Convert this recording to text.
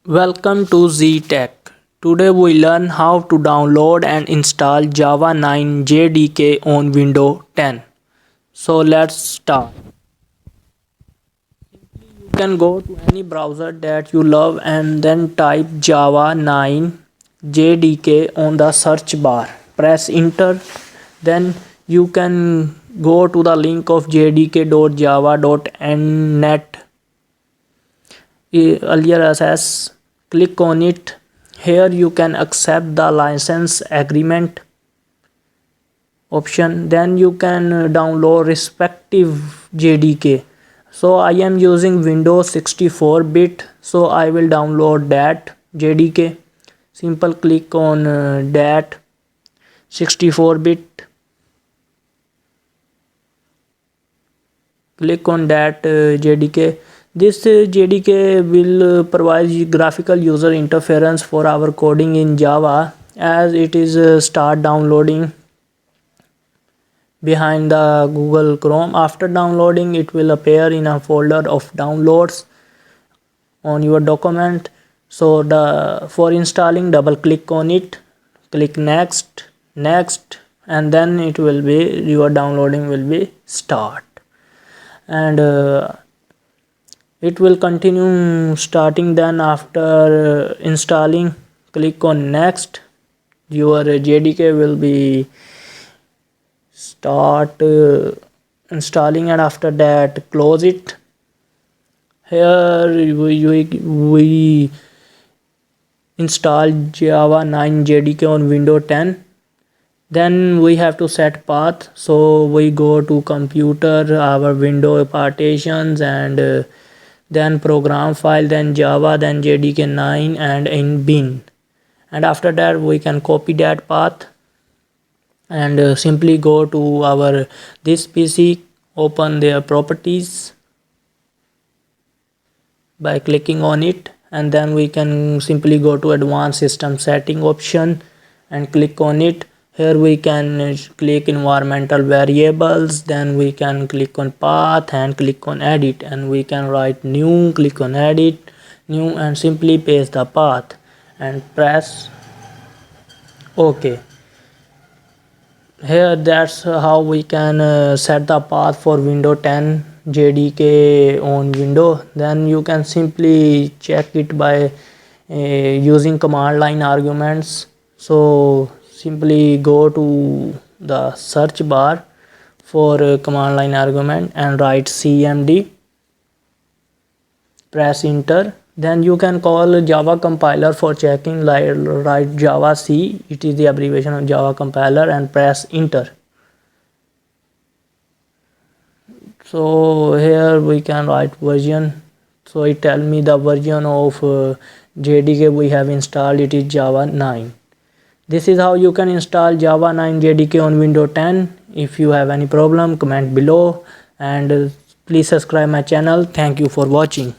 Welcome to Z Tech. Today we learn how to download and install Java 9 JDK on Windows 10. So let's start. You can go to any browser that you love and then type Java 9 JDK on the search bar. Press enter. Then you can go to the link of jdk.java.net earlier access. Click on it. Here you can accept the license agreement option. Then you can download respective JDK. So I am using Windows 64-bit, so I will download that JDK. Simple click on that 64-bit. Click on that JDK. This JDK will provide graphical user interference for our coding in Java, as it is start downloading behind the Google Chrome. After downloading, it will appear in a folder of downloads on your document. So for installing, double click on it, click next, and then it will be your downloading will be start, and it will continue starting. Then after installing, click on next. Your JDK will be start installing, and after that close it. Here we install Java 9 JDK on Windows 10. Then we have to set path, so we go to computer, our window partitions, and then program file, then Java, then JDK 9, and in bin. And after that we can copy that path and simply go to our this PC, open their properties by clicking on it, and then we can simply go to advanced system setting option and click on it. Here we can click environmental variables, then we can click on path and click on edit, and we can write new, click on edit, new, and simply paste the path and press OK. Here that's how we can set the path for Windows 10 JDK on Windows. Then you can simply check it by using command line arguments. So simply go to the search bar for command line argument and write cmd, press enter. Then you can call Java compiler for checking, like write Java C, it is the abbreviation of Java compiler, and press enter. So here we can write version, so it tell me the version of JDK we have installed, it is Java 9. This is how you can install Java 9 JDK on Windows 10. If you have any problem, comment below, and please subscribe my channel. Thank you for watching.